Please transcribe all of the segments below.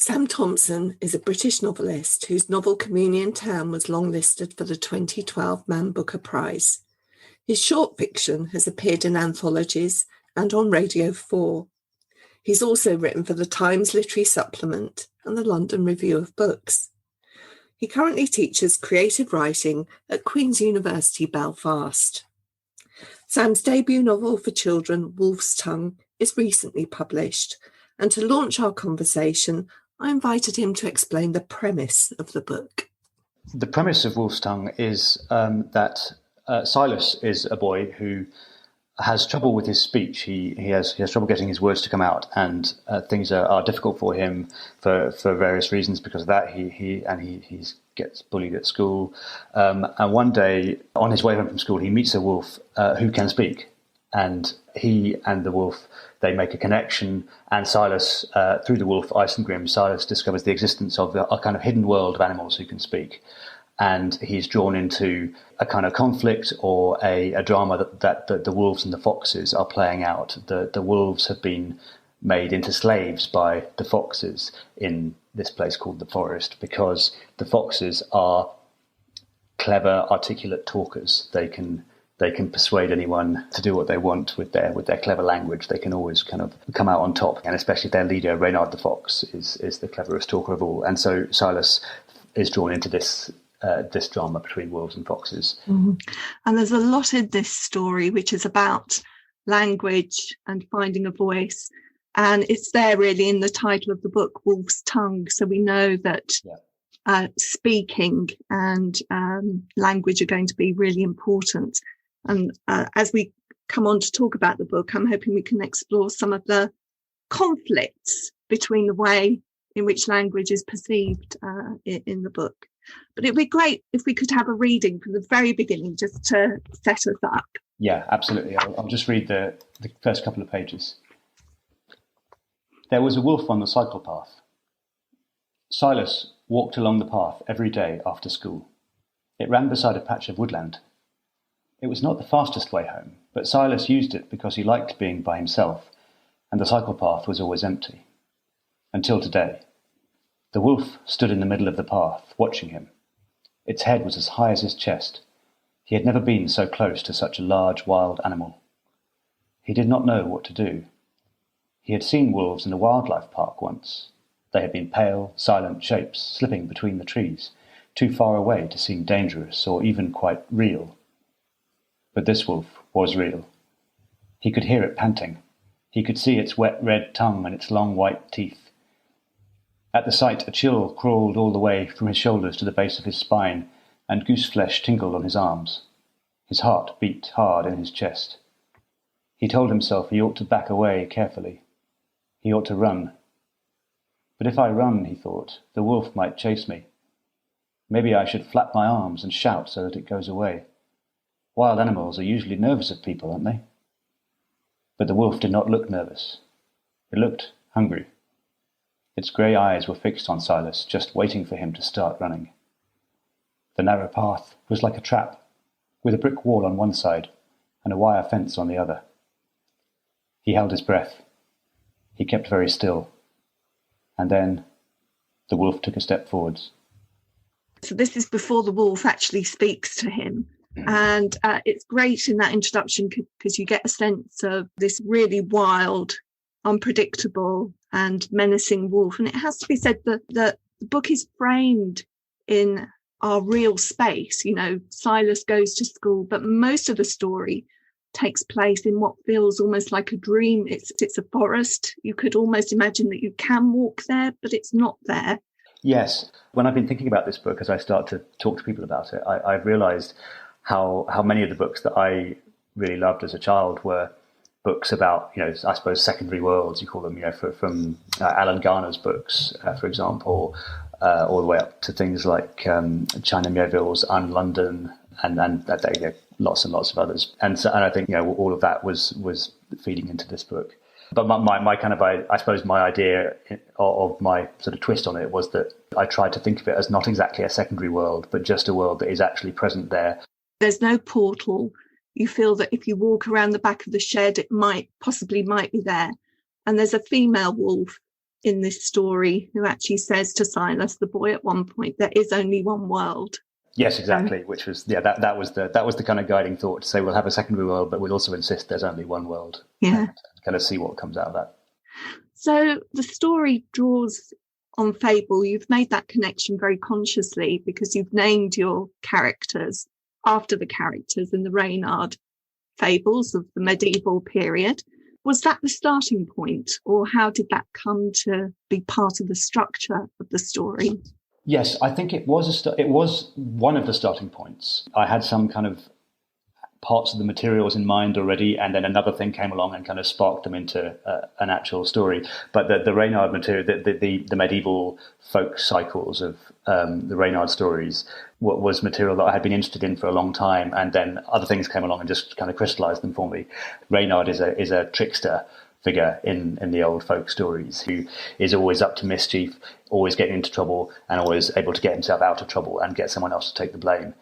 Sam Thompson is a British novelist whose novel Communion Town was longlisted for the 2012 Man Booker Prize. His short fiction has appeared in anthologies and on Radio 4. He's also written for the Times Literary Supplement and the London Review of Books. He currently teaches creative writing at Queen's University Belfast. Sam's debut novel for children, Wolfstongue, is recently published, and to launch our conversation, I invited him to explain the premise of the book. The premise of Wolfstongue is that Silas is a boy who has trouble with his speech. He has trouble getting his words to come out, and things are difficult for him for various reasons. Because of that, he gets bullied at school. And one day, on his way home from school, he meets a wolf who can speak, and he and the wolf, they make a connection, and Silas, through the wolf Isengrim, Silas discovers the existence of a kind of hidden world of animals who can speak. And he's drawn into a kind of conflict or a drama that the wolves and the foxes are playing out. The wolves have been made into slaves by the foxes in this place called the forest, because the foxes are clever, articulate talkers. They can persuade anyone to do what they want with their clever language. They can always kind of come out on top, and especially their leader, Reynard the fox, is the cleverest talker of all. And so Silas is drawn into this drama between wolves and foxes. Mm-hmm. And there's a lot in this story which is about language and finding a voice. And it's there really in the title of the book, Wolfstongue. So we know that speaking and language are going to be really important. And as we come on to talk about the book, I'm hoping we can explore some of the conflicts between the way in which language is perceived in the book. But it'd be great if we could have a reading from the very beginning, just to set us up. Yeah, absolutely. I'll just read the first couple of pages. There was a wolf on the cycle path. Silas walked along the path every day after school. It ran beside a patch of woodland. It was not the fastest way home, but Silas used it because he liked being by himself, and the cycle path was always empty. Until today. The wolf stood in the middle of the path, watching him. Its head was as high as his chest. He had never been so close to such a large, wild animal. He did not know what to do. He had seen wolves in a wildlife park once. They had been pale, silent shapes slipping between the trees, too far away to seem dangerous or even quite real. But this wolf was real. He could hear it panting. He could see its wet red tongue and its long white teeth. At the sight, a chill crawled all the way from his shoulders to the base of his spine, and goose flesh tingled on his arms. His heart beat hard in his chest. He told himself he ought to back away carefully. He ought to run. But if I run, he thought, the wolf might chase me. Maybe I should flap my arms and shout so that it goes away. Wild animals are usually nervous of people, aren't they? But the wolf did not look nervous. It looked hungry. Its grey eyes were fixed on Silas, just waiting for him to start running. The narrow path was like a trap, with a brick wall on one side and a wire fence on the other. He held his breath. He kept very still. And then the wolf took a step forwards. So this is before the wolf actually speaks to him. And it's great in that introduction because you get a sense of this really wild, unpredictable and menacing wolf. And it has to be said that the book is framed in our real space. You know, Silas goes to school, but most of the story takes place in what feels almost like a dream. It's a forest. You could almost imagine that you can walk there, but it's not there. Yes. When I've been thinking about this book, as I start to talk to people about it, I've realised how many of the books that I really loved as a child were books about, you know, I suppose secondary worlds, you call them, you know, from Alan Garner's books, for example, all the way up to things like China Miéville's I'm London and lots and lots of others. And I think, you know, all of that was feeding into this book. But my kind of, I suppose my idea of my sort of twist on it was that I tried to think of it as not exactly a secondary world, but just a world that is actually present there. There's no portal. You feel that if you walk around the back of the shed, it might be there. And there's a female wolf in this story who actually says to Silas, the boy, at one point, there is only one world. Yes, exactly. Which was that was the kind of guiding thought, to say we'll have a secondary world, but we'll also insist there's only one world. Yeah. And kind of see what comes out of that. So the story draws on fable. You've made that connection very consciously because you've named your characters after the characters in the Reynard fables of the medieval period. Was that the starting point, or how did that come to be part of the structure of the story? Yes, I think it was it was one of the starting points. I had some kind of parts of the materials in mind already, and then another thing came along and kind of sparked them into an actual story. But the Reynard material, the medieval folk cycles of the Reynard stories, was material that I had been interested in for a long time, and then other things came along and just kind of crystallized them for me. Reynard is a trickster figure in the old folk stories, who is always up to mischief, always getting into trouble, and always able to get himself out of trouble and get someone else to take the blame.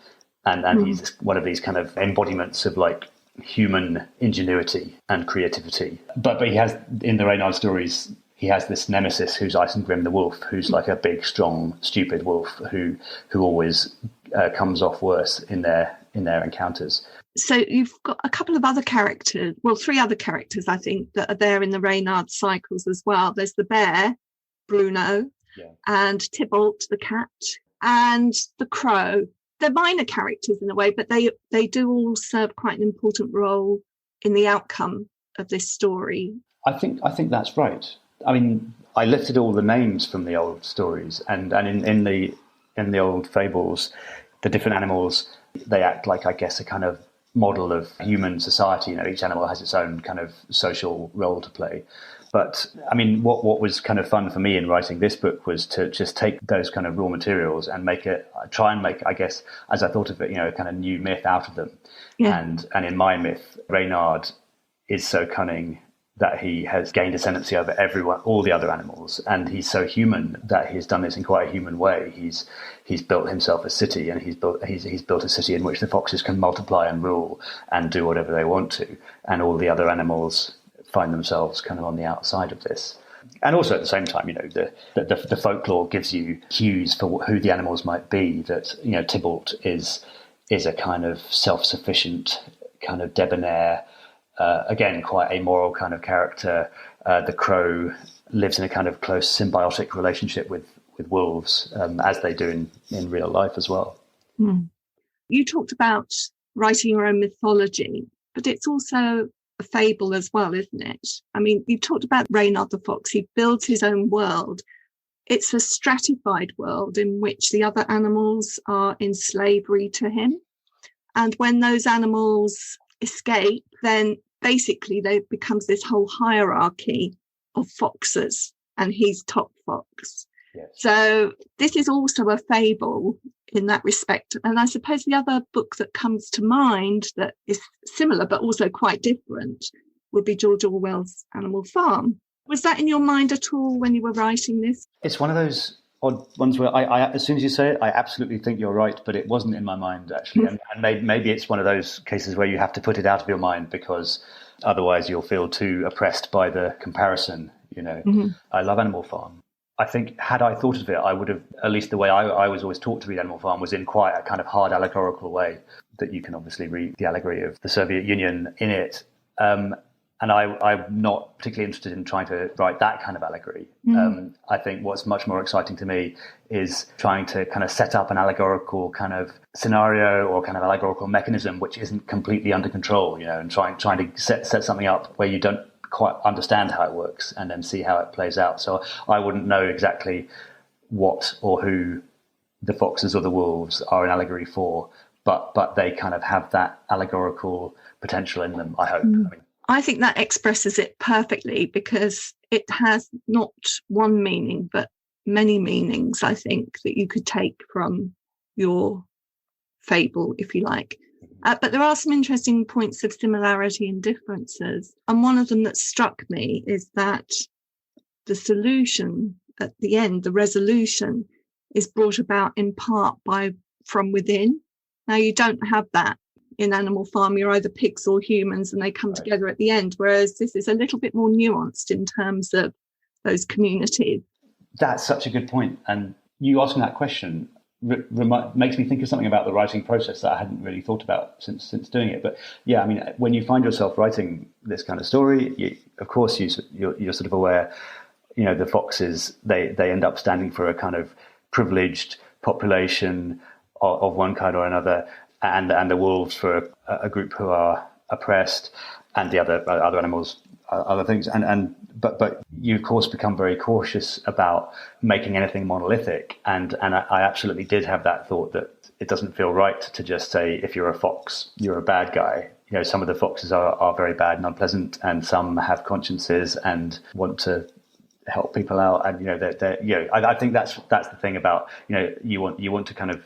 And he's one of these kind of embodiments of like human ingenuity and creativity. But he has, in the Reynard stories, he has this nemesis who's Isengrim the wolf, who's like a big, strong, stupid wolf who always comes off worse in their encounters. So you've got a couple of other characters, well, 3 other characters, I think, that are there in the Reynard cycles as well. There's the bear, Bruno, and Tybalt, the cat, and the crow. They're minor characters in a way, but they do all serve quite an important role in the outcome of this story. I think that's right. I mean, I lifted all the names from the old stories, and in the old fables, the different animals, they act like, I guess, a kind of model of human society. Each animal has its own kind of social role to play. But I mean, what was kind of fun for me in writing this book was to just take those kind of raw materials and try and make, I guess, as I thought of it, a kind of new myth out of them. Yeah. And in my myth, Reynard is so cunning that he has gained ascendancy over all the other animals, and he's so human that he's done this in quite a human way. He's built himself a city, and he's built a city in which the foxes can multiply and rule and do whatever they want to, and all the other animals find themselves kind of on the outside of this. And also at the same time, the folklore gives you cues for who the animals might be. That Tybalt is a kind of self-sufficient, kind of debonair, again quite amoral kind of character. The crow lives in a kind of close symbiotic relationship with wolves, as they do in real life as well. You talked about writing your own mythology, but it's also a fable as well, isn't it? I mean, you talked about Reynard the fox. He builds his own world. It's a stratified world in which the other animals are in slavery to him. And when those animals escape, then basically there becomes this whole hierarchy of foxes, and he's top fox. Yes. So this is also a fable in that respect. And I suppose the other book that comes to mind that is similar but also quite different would be George Orwell's Animal Farm. Was that in your mind at all when you were writing this? It's one of those odd ones where I as soon as you say it, I absolutely think you're right, but it wasn't in my mind, actually. And maybe it's one of those cases where you have to put it out of your mind, because otherwise you'll feel too oppressed by the comparison. I love Animal Farm. I think had I thought of it, I would have, at least the way I was always taught to read Animal Farm was in quite a kind of hard allegorical way, that you can obviously read the allegory of the Soviet Union in it. And I'm not particularly interested in trying to write that kind of allegory. I think what's much more exciting to me is trying to kind of set up an allegorical kind of scenario or kind of allegorical mechanism which isn't completely under control, and trying to set something up where you don't quite understand how it works and then see how it plays out. So I wouldn't know exactly what or who the foxes or the wolves are an allegory for, but they kind of have that allegorical potential in them, I hope. I think that expresses it perfectly, because it has not one meaning but many meanings, I think, that you could take from your fable, if you like. But there are some interesting points of similarity and differences. And one of them that struck me is that the solution at the end, the resolution, is brought about in part from within. Now, you don't have that in Animal Farm. You're either pigs or humans, and they come together at the end, whereas this is a little bit more nuanced in terms of those communities? That's such a good point. And you asking that question makes me think of something about the writing process that I hadn't really thought about since doing it. But yeah, I mean, when you find yourself writing this kind of story, of course you're sort of aware, the foxes, they end up standing for a kind of privileged population of one kind or another, and the wolves for a group who are oppressed, and the other animals, other things, but you of course become very cautious about making anything monolithic, and I absolutely did have that thought that it doesn't feel right to just say, if you're a fox, you're a bad guy. Some of the foxes are very bad and unpleasant, and some have consciences and want to help people out, and I think that's the thing about you want to kind of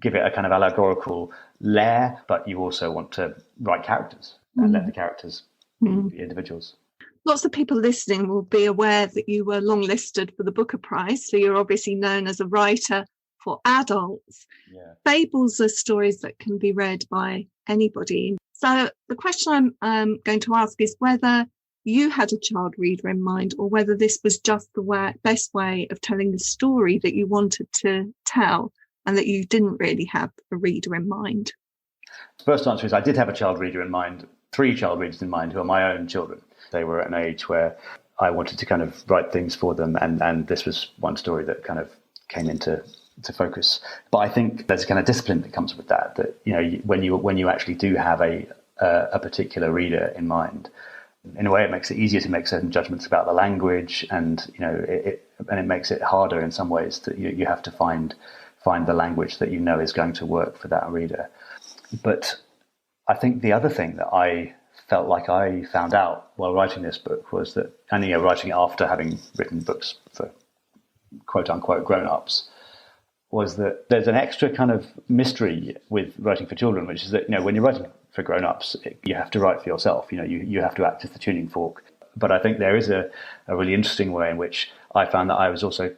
give it a kind of allegorical lair, but you also want to write characters and let the characters be individuals. Lots of people listening will be aware that you were longlisted for the Booker Prize, so you're obviously known as a writer for adults. Yeah. Fables are stories that can be read by anybody. So the question I'm going to ask is whether you had a child reader in mind, or whether this was just the best way of telling the story that you wanted to tell, and that you didn't really have a reader in mind. The first answer is I did have a child reader in mind, 3 child readers in mind who are my own children. They were at an age where I wanted to kind of write things for them, and this was one story that kind of came into focus. But I think there's a kind of discipline that comes with that when you actually do have a particular reader in mind, in a way it makes it easier to make certain judgments about the language, and it makes it harder in some ways that you have to find the language that is going to work for that reader. But I think the other thing that I felt like I found out while writing this book was that, and writing it after having written books for quote unquote grown-ups, was that there's an extra kind of mystery with writing for children, which is that when you're writing for grown-ups, you have to write for yourself. You have to act as the tuning fork. But I think there is a really interesting way in which I found that I was also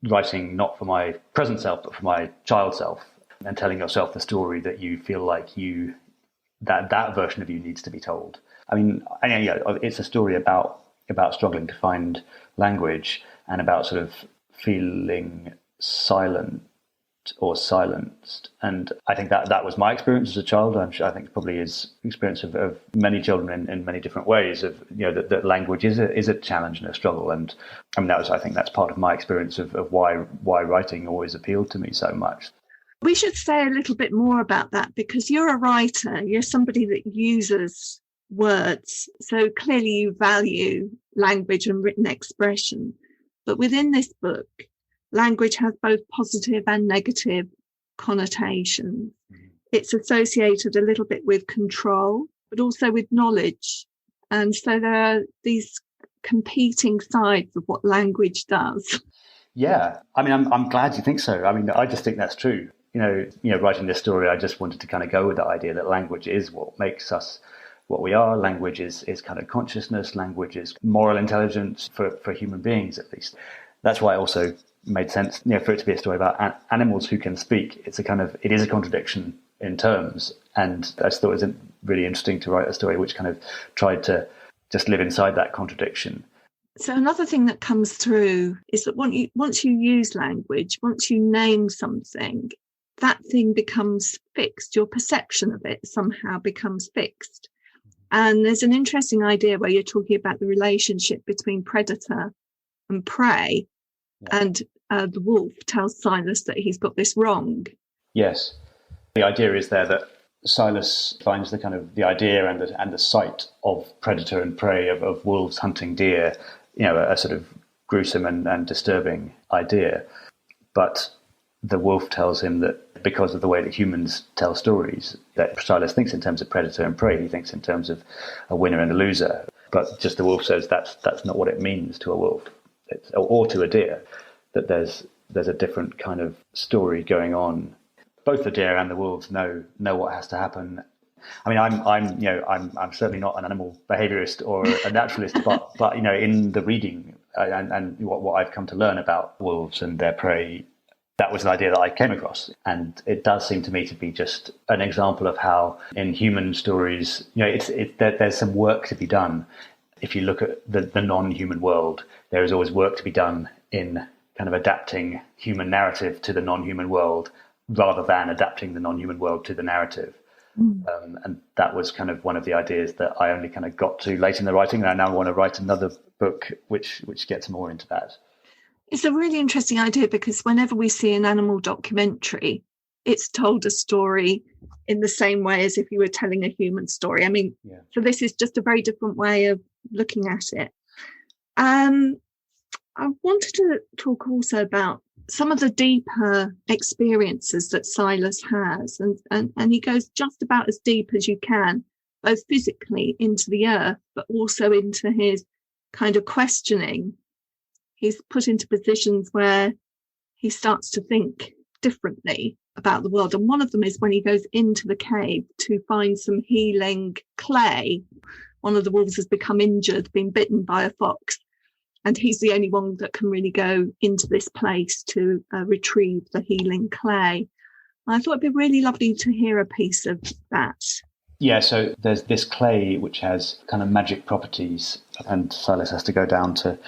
writing not for my present self, but for my child self, and telling yourself the story that you feel like that version of you needs to be told. I mean, it's a story about struggling to find language, and about sort of feeling silent or silenced. And I think that was my experience as a child. I think probably is experience of many children in many different ways, of that language is a challenge and a struggle. And I mean, I think that's part of my experience of why writing always appealed to me so much. We should say a little bit more about that, because you're a writer, you're somebody that uses words. So clearly you value language and written expression. But within this book, language has both positive and negative connotations. It's associated a little bit with control, but also with knowledge. And so there are these competing sides of what language does. Yeah, I mean, I'm glad you think so. I mean, I just think that's true. Writing this story, I just wanted to kind of go with the idea that language is what makes us what we are. Language is kind of consciousness. Language is moral intelligence for human beings, at least. That's why it also made sense, for it to be a story about animals who can speak. It is a contradiction in terms, and I just thought it was really interesting to write a story which kind of tried to just live inside that contradiction. So another thing that comes through is that once you use language, once you name something, that thing becomes fixed. Your perception of it somehow becomes fixed. And there's an interesting idea where you're talking about the relationship between predator and prey. Yeah. And the wolf tells Silas that he's got this wrong. Yes. The idea is there that Silas finds the kind of the idea and the sight of predator and prey, of wolves hunting deer, a sort of gruesome and disturbing idea. But the wolf tells him that because of the way that humans tell stories, that Silas thinks in terms of predator and prey. He thinks in terms of a winner and a loser. But just the wolf says that's not what it means to a wolf, or to a deer. That there's a different kind of story going on. Both the deer and the wolves know what has to happen. I mean, I'm certainly not an animal behaviorist or a naturalist, but in the reading and what I've come to learn about wolves and their prey, that was an idea that I came across. And it does seem to me to be just an example of how in human stories, there's some work to be done if you look at the non-human world, there is always work to be done in kind of adapting human narrative to the non-human world rather than adapting the non-human world to the narrative. And that was kind of one of the ideas that I only kind of got to late in the writing, and I now want to write another book which gets more into that. It's a really interesting idea, because whenever we see an animal documentary, it's told a story in the same way as if you were telling a human story. I mean, So this is just a very different way of looking at it. I wanted to talk also about some of the deeper experiences that Silas has, and he goes just about as deep as you can, both physically into the earth, but also into his kind of questioning. He's put into positions where he starts to think differently about the world. And one of them is when he goes into the cave to find some healing clay. One of the wolves has become injured, been bitten by a fox. And he's the only one that can really go into this place to retrieve the healing clay. I thought it'd be really lovely to hear a piece of that. Yeah, so there's this clay which has kind of magic properties, and Silas has to go down to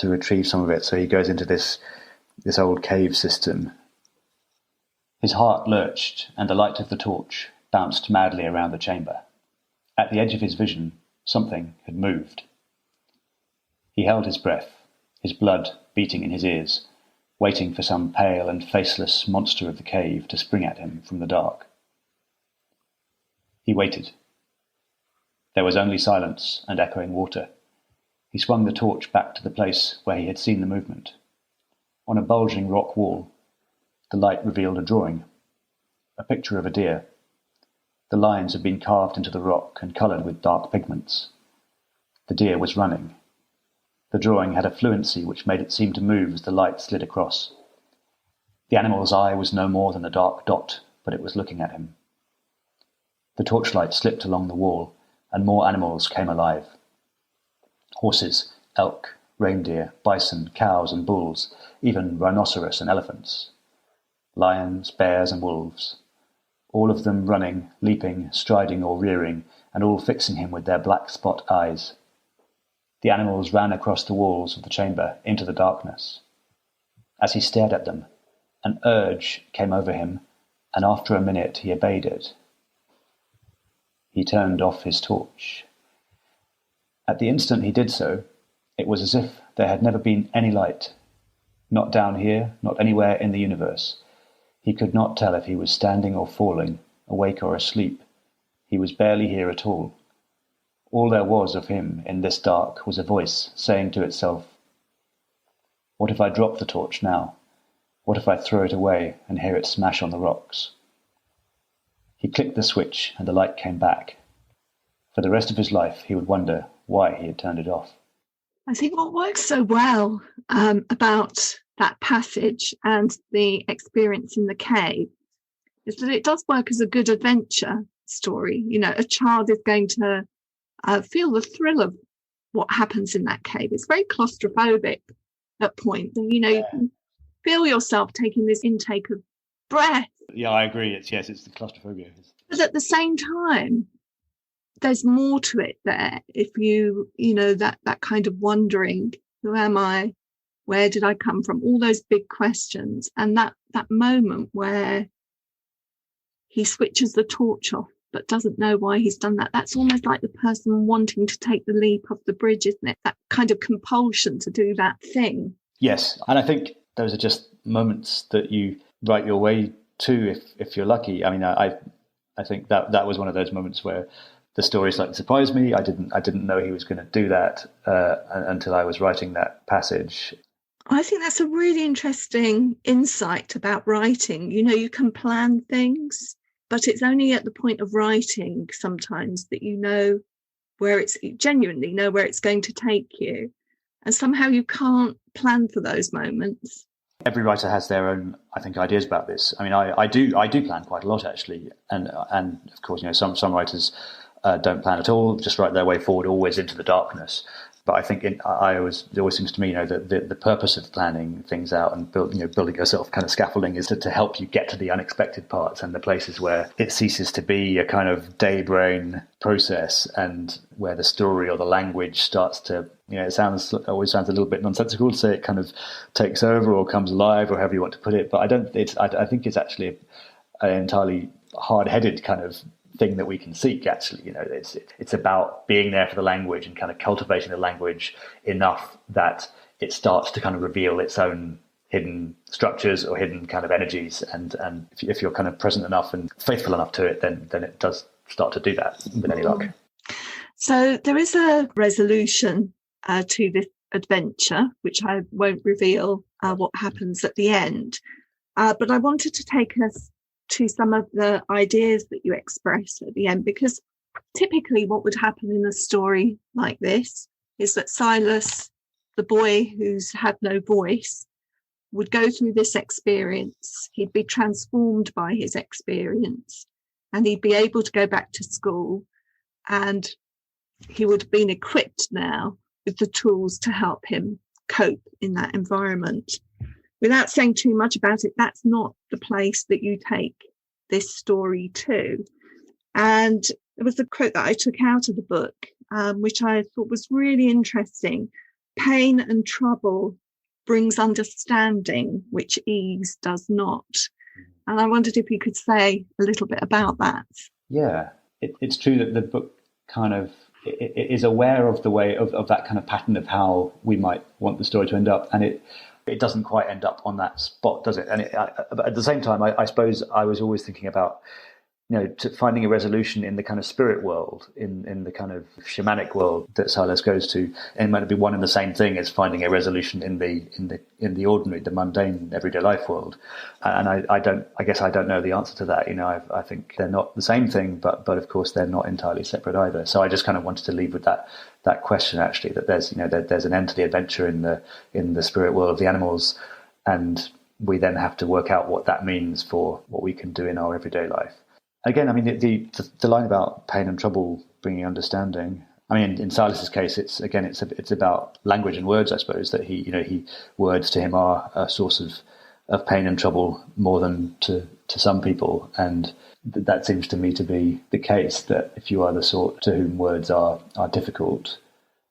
retrieve some of it. So he goes into this old cave system. His heart lurched, and the light of the torch bounced madly around the chamber. At the edge of his vision, something had moved. He held his breath, his blood beating in his ears, waiting for some pale and faceless monster of the cave to spring at him from the dark. He waited. There was only silence and echoing water. He swung the torch back to the place where he had seen the movement. On a bulging rock wall, the light revealed a drawing, a picture of a deer. The lines had been carved into the rock and coloured with dark pigments. The deer was running. The drawing had a fluency which made it seem to move as the light slid across. The animal's eye was no more than a dark dot, but it was looking at him. The torchlight slipped along the wall, and more animals came alive. Horses, elk, reindeer, bison, cows and bulls, even rhinoceros and elephants. Lions, bears and wolves. All of them running, leaping, striding or rearing, and all fixing him with their black spot eyes. The animals ran across the walls of the chamber into the darkness. As he stared at them, an urge came over him, and after a minute he obeyed it. He turned off his torch. At the instant he did so, it was as if there had never been any light. Not down here, not anywhere in the universe. He could not tell if he was standing or falling, awake or asleep. He was barely here at all. All there was of him in this dark was a voice saying to itself, "What if I drop the torch now? What if I throw it away and hear it smash on the rocks?" He clicked the switch and the light came back. For the rest of his life, he would wonder why he had turned it off. I think what works so well about that passage and the experience in the cave is that it does work as a good adventure story. You know, a child is going to feel the thrill of what happens in that cave. It's very claustrophobic at points, and you can feel yourself taking this intake of breath. Yeah, I agree. It's the claustrophobia. But at the same time, there's more to it there. If that kind of wondering, who am I? Where did I come from? All those big questions, and that moment where he switches the torch off but doesn't know why he's done that. That's almost like the person wanting to take the leap off the bridge, isn't it? That kind of compulsion to do that thing. Yes, and I think those are just moments that you write your way to if you're lucky. I mean, I think that was one of those moments where the story slightly surprised me. I didn't know he was going to do that until I was writing that passage. I think that's a really interesting insight about writing. You can plan things, but it's only at the point of writing sometimes that genuinely know where it's going to take you. And somehow you can't plan for those moments. Every writer has their own, I think, ideas about this. I mean, I do plan quite a lot, actually. And of course, some writers don't plan at all, just write their way forward always into the darkness. But I think it always seems to me, that the purpose of planning things out and building yourself kind of scaffolding is to help you get to the unexpected parts and the places where it ceases to be a kind of day brain process, and where the story or the language starts to, it always sounds a little bit nonsensical to say it kind of takes over or comes alive, or however you want to put it. But I think it's actually an entirely hard-headed kind of thing that we can seek. Actually, it's about being there for the language and kind of cultivating the language enough that it starts to kind of reveal its own hidden structures or hidden kind of energies. And if you're kind of present enough and faithful enough to it, then it does start to do that with any luck. So there is a resolution to this adventure, which I won't reveal what happens at the end. But I wanted to take us to some of the ideas that you express at the end, because typically what would happen in a story like this is that Silas, the boy who's had no voice, would go through this experience. He'd be transformed by his experience, and he'd be able to go back to school, and he would have been equipped now with the tools to help him cope in that environment. Without saying too much about it, that's not the place that you take this story to. And there was a quote that I took out of the book, which I thought was really interesting. Pain and trouble brings understanding, which ease does not. And I wondered if you could say a little bit about that. Yeah, it's true that the book kind of it is aware of the way of that kind of pattern of how we might want the story to end up. And it doesn't quite end up on that spot, does it? And but at the same time, I suppose I was always thinking about, finding a resolution in the kind of spirit world, in the kind of shamanic world that Silas goes to, and it might be one and the same thing as finding a resolution in the ordinary, the mundane, everyday life world. And I guess I don't know the answer to that. I think they're not the same thing, but of course they're not entirely separate either. So I just kind of wanted to leave with that question, actually, that there's there's an end to the adventure in the spirit world of the animals, and we then have to work out what that means for what we can do in our everyday life. Again, I mean, the line about pain and trouble bringing understanding. I mean, in Silas's case, it's about language and words. I suppose that he words to him are a source of pain and trouble more than to some people, and that seems to me to be the case. That if you are the sort to whom words are difficult,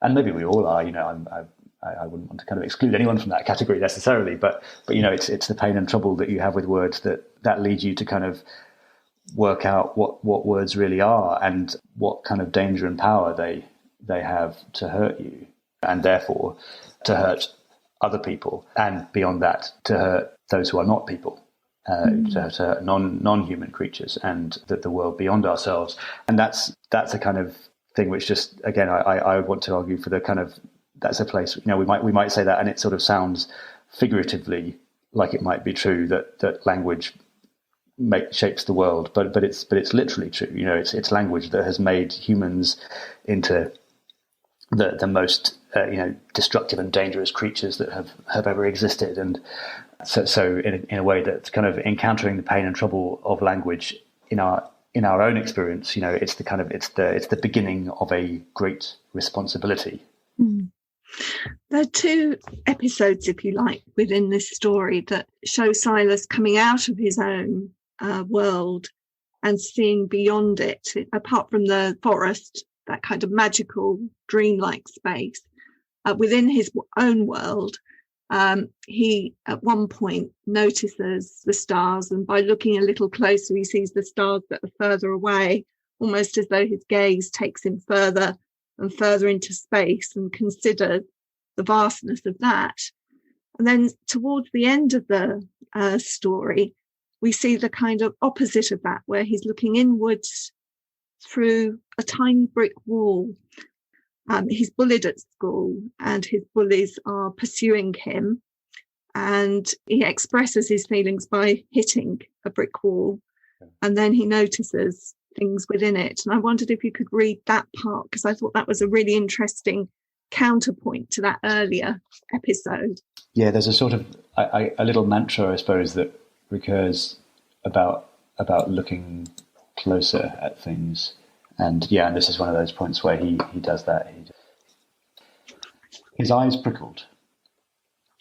and maybe we all are, I wouldn't want to kind of exclude anyone from that category necessarily, but it's the pain and trouble that you have with words that lead you to kind of work out what words really are and what kind of danger and power they have to hurt you, and therefore to hurt other people, and beyond that to hurt those who are not people, to hurt non-human creatures and the world beyond ourselves. And that's a kind of thing which just, again, I would want to argue for the kind of, that's a place, we might say that, and it sort of sounds figuratively like it might be true that language shapes the world, but it's literally true. It's language that has made humans into the most destructive and dangerous creatures that have ever existed. And so in a way that's kind of encountering the pain and trouble of language in our own experience, it's the beginning of a great responsibility. There are two episodes, if you like, within this story that show Silas coming out of his own world and seeing beyond it, apart from the forest, that kind of magical, dreamlike space. Within his own world, he at one point notices the stars, and by looking a little closer, he sees the stars that are further away, almost as though his gaze takes him further and further into space, and consider the vastness of that. And then towards the end of the story, we see the kind of opposite of that, where he's looking inwards through a tiny brick wall. He's bullied at school, and his bullies are pursuing him, and he expresses his feelings by hitting a brick wall, and then he notices things within it. And I wondered if you could read that part, because I thought that was a really interesting counterpoint to that earlier episode. Yeah, there's a sort of a little mantra, I suppose, that recurs about looking closer at things, and this is one of those points where he does that. His eyes prickled.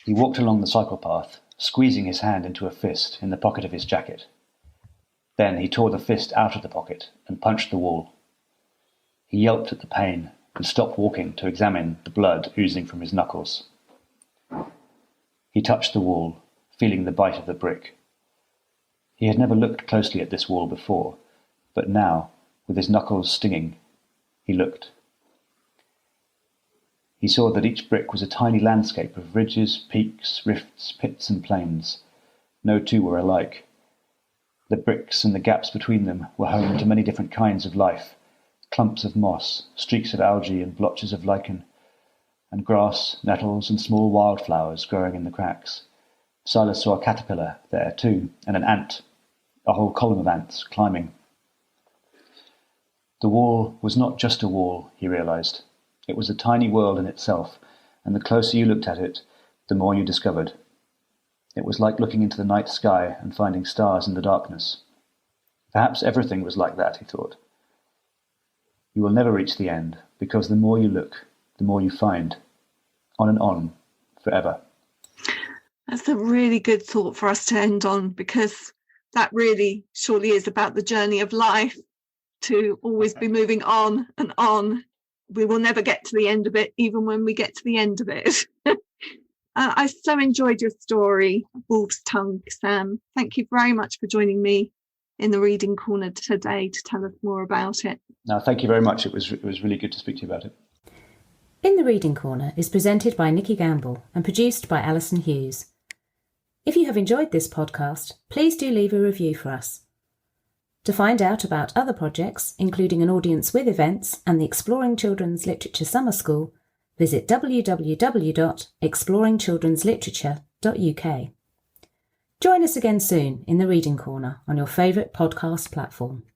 He walked along the cycle path, squeezing his hand into a fist in the pocket of his jacket. Then he tore the fist out of the pocket and punched the wall. He yelped at the pain and stopped walking to examine the blood oozing from his knuckles. He touched the wall, feeling the bite of the brick. He had never looked closely at this wall before, but now, with his knuckles stinging, he looked. He saw that each brick was a tiny landscape of ridges, peaks, rifts, pits and plains. No two were alike. The bricks and the gaps between them were home to many different kinds of life, clumps of moss, streaks of algae and blotches of lichen, and grass, nettles and small wildflowers growing in the cracks. Silas saw a caterpillar there too, and an ant, a whole column of ants climbing. The wall was not just a wall, he realized. It was a tiny world in itself, and the closer you looked at it, the more you discovered. It was like looking into the night sky and finding stars in the darkness. Perhaps everything was like that, he thought. You will never reach the end, because the more you look, the more you find. On and on, forever. That's a really good thought for us to end on, because that really surely is about the journey of life, to always be moving on and on. We will never get to the end of it, even when we get to the end of it. I so enjoyed your story, Wolfstongue, Sam. Thank you very much for joining me in the Reading Corner today to tell us more about it. No, thank you very much. It was really good to speak to you about it. In the Reading Corner is presented by Nikki Gamble and produced by Alison Hughes. If you have enjoyed this podcast, please do leave a review for us. To find out about other projects, including an audience with events and the Exploring Children's Literature Summer School, visit www.exploringchildrensliterature.uk. Join us again soon in the Reading Corner on your favourite podcast platform.